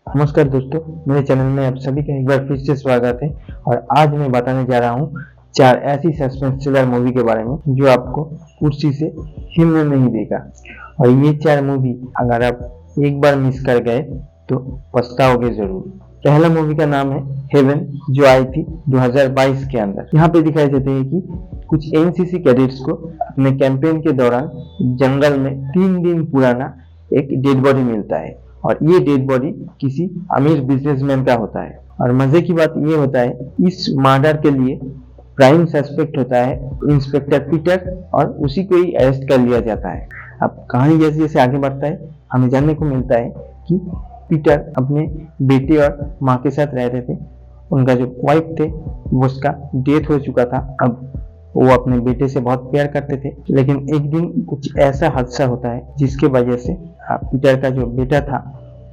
नमस्कार दोस्तों, मेरे चैनल में आप सभी का एक बार फिर से स्वागत है। और आज मैं बताने जा रहा हूँ 4 ऐसी सस्पेंस थ्रिलर मूवी के बारे में जो आपको कुर्सी से हिलने नहीं देगा। और ये 4 मूवी अगर आप एक बार मिस कर गए तो पछताओगे जरूर। पहला मूवी का नाम है हेवन, जो आई थी 2022 के अंदर। यहाँ पे दिखाई देते हैं कि कुछ एनसीसी कैडेट्स को अपने कैंपेन के दौरान जंगल में 3 दिन पुराना एक डेड बॉडी मिलता है और ये डेड बॉडी किसी अमीर बिजनेसमैन का होता है। और मजे की बात ये होता है, इस मर्डर के लिए प्राइम सस्पेक्ट होता है इंस्पेक्टर पीटर और उसी को ही अरेस्ट कर लिया जाता है। अब कहानी जैसे जैसे आगे बढ़ता है हमें जानने को मिलता है कि पीटर अपने बेटे और माँ के साथ रहते थे। उनका जो वाइफ थे वो उसका डेथ हो चुका था। अब वो अपने बेटे से बहुत प्यार करते थे, लेकिन एक दिन कुछ ऐसा हादसा होता है जिसके वजह से पीटर का जो बेटा था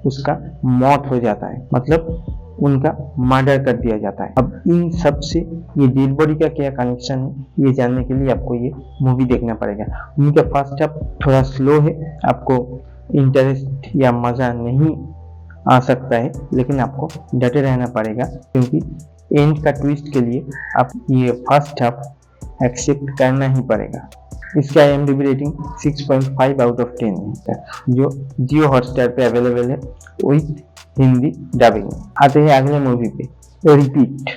उसका मौत हो जाता है, मतलब उनका मर्डर कर दिया जाता है। अब इन सब से ये डेड बॉडी का क्या कनेक्शन है, ये जानने के लिए आपको ये मूवी देखना पड़ेगा। मूवी का फर्स्ट हाफ थोड़ा स्लो है, आपको इंटरेस्ट या मजा नहीं आ सकता है, लेकिन आपको डटे रहना पड़ेगा क्योंकि एंड का ट्विस्ट के लिए आप ये फर्स्ट हाफ एक्सेप्ट करना ही पड़ेगा। इसका IMDb रेटिंग 6.5 आउट ऑफ 10 है, जो जियो हॉटस्टार पे अवेलेबल है विथ हिंदी डबिंग। आते हैं अगले मूवी पे, रिपीट।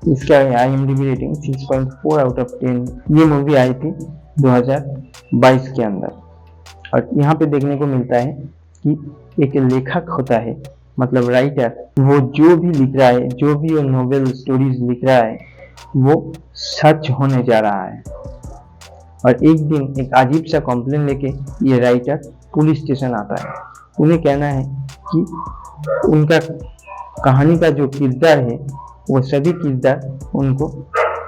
इसका IMDb रेटिंग 6.4 आउट ऑफ 10। ये मूवी आई थी 2022 के अंदर। और यहाँ पे देखने को मिलता है कि एक लेखक होता है, मतलब राइटर, वो जो भी लिख रहा है, जो भी वो नोवेल स्टोरीज लिख रहा है वो सच होने जा रहा है। और एक दिन एक अजीब सा कॉम्प्लेन लेके ये राइटर पुलिस स्टेशन आता है। उन्हें कहना है कि उनका कहानी का जो किरदार है वो सभी किरदार उनको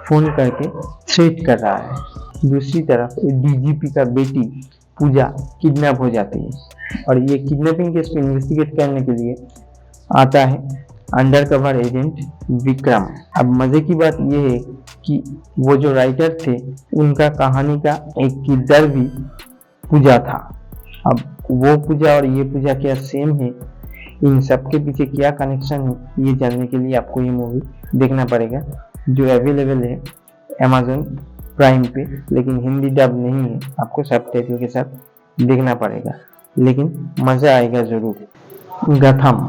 फोन करके थ्रेट कर रहा है। दूसरी तरफ DGP का बेटी पूजा किडनैप हो जाती है और ये किडनैपिंग केस को इन्वेस्टिगेट करने के लिए आता है अंडरकवर एजेंट विक्रम। अब मजे की बात यह है कि वो जो राइटर थे उनका कहानी का एक किरदार भी पूजा था। अब वो पूजा और ये पूजा क्या सेम है, इन सब के पीछे क्या कनेक्शन है, ये जानने के लिए आपको ये मूवी देखना पड़ेगा, जो अवेलेबल है Amazon प्राइम पे, लेकिन हिंदी डब नहीं है, आपको सबटाइटल के साथ देखना पड़ेगा, लेकिन मजा आएगा जरूर। गथम,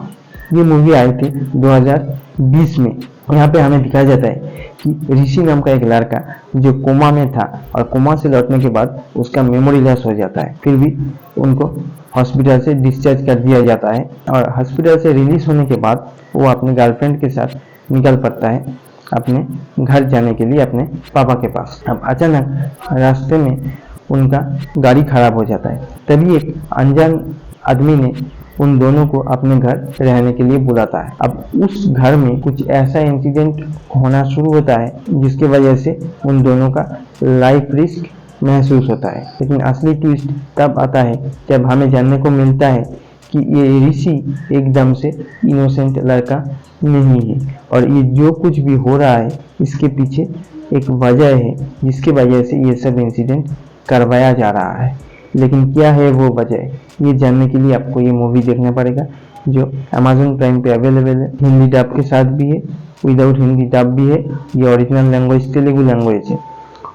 ये मूवी आई थी 2020 में। यहाँ पे हमें दिखाया जाता है कि ऋषि नाम का एक लड़का जो कोमा में था और कोमा से लौटने के बाद उसका मेमोरी लॉस हो जाता है, फिर भी उनको हॉस्पिटल से डिस्चार्ज कर दिया जाता है। और हॉस्पिटल से रिलीज होने के बाद वो अपने गर्लफ्रेंड के साथ निकल पड़ता है अपने घर जाने के लिए, अपने पापा के पास। अब अचानक रास्ते में उनका गाड़ी खराब हो जाता है। तभी एक अनजान आदमी ने उन दोनों को अपने घर रहने के लिए बुलाता है। अब उस घर में कुछ ऐसा इंसिडेंट होना शुरू होता है जिसकी वजह से उन दोनों का लाइफ रिस्क महसूस होता है। लेकिन असली ट्विस्ट तब आता है जब हमें जानने को मिलता है कि ये ऋषि एकदम से इनोसेंट लड़का नहीं है और ये जो कुछ भी हो रहा है इसके पीछे एक वजह है जिसकी वजह से ये सब इंसिडेंट करवाया जा रहा है। लेकिन क्या है वो वजह, ये जानने के लिए आपको ये मूवी देखना पड़ेगा, जो Amazon प्राइम पे अवेलेबल है। हिंदी डब के साथ भी है, विदाउट हिंदी डब भी है। ये ओरिजिनल लैंग्वेज तेलुगु लैंग्वेज है।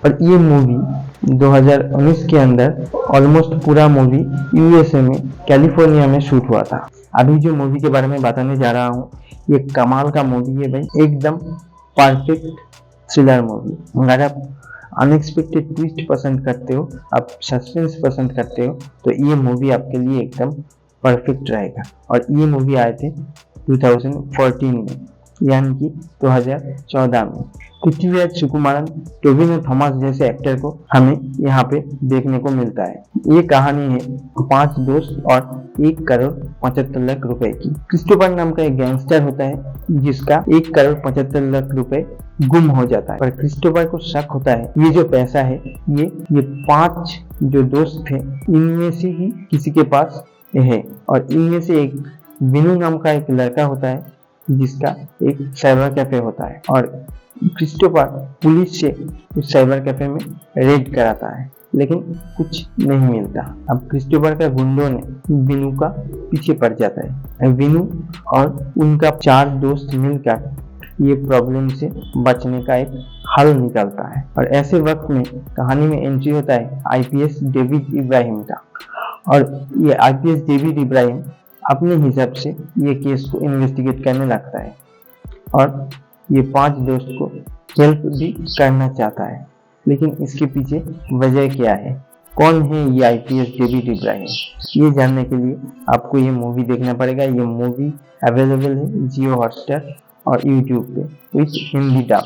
और ये मूवी 2019 के अंदर ऑलमोस्ट पूरा मूवी USA में, कैलिफोर्निया में शूट हुआ था। अभी जो मूवी के बारे में बताने जा रहा हूँ ये कमाल का मूवी है भाई, एकदम परफेक्ट थ्रिलर मूवी। अगर आप अनएक्सपेक्टेड ट्विस्ट पसंद करते हो, आप सस्पेंस पसंद करते हो, तो ये मूवी आपके लिए एकदम परफेक्ट रहेगा। और ये मूवी आए थे 2014 में, यानी कि 2014 में। पृथ्वीराज सुकुमारन, टोविनो थॉमस जैसे एक्टर को हमें यहाँ पे देखने को मिलता है। ये कहानी है 5 दोस्त और 1,75,00,000 रुपए की। क्रिस्टोफर नाम का एक गैंगस्टर होता है जिसका 1,75,00,000 रुपए गुम हो जाता है। पर क्रिस्टोफर को शक होता है ये जो पैसा है ये 5 जो दोस्त थे इनमें से ही किसी के पास है। और इनमें से एक विनू नाम का एक लड़का होता है जिसका एक साइबर कैफे होता है और क्रिस्टोफर पुलिस से उस साइबर कैफे में रेड कराता है। लेकिन कुछ नहीं मिलता। अब क्रिस्टोफर का गुंडों ने विनू का पीछे पड़ जाता है। विनू और उनका 4 दोस्त मिलकर ये प्रॉब्लम से बचने का एक हल निकालता है। और ऐसे वक्त में कहानी में एंट्री होता है आईपीएस डेविड इब्राहिम का। और ये आईपीएस डेविड इब्राहिम अपने हिसाब से ये केस को इन्वेस्टिगेट करने लगता है और ये 5 दोस्त को हेल्प भी करना चाहता है। लेकिन इसके पीछे वजह क्या है, कौन है ये आईपीएस डेविड इब्राहिम, ये जानने के लिए आपको ये मूवी देखना पड़ेगा। ये मूवी अवेलेबल है जियो हॉटस्टार और यूट्यूब पे विथ हिंदी डब।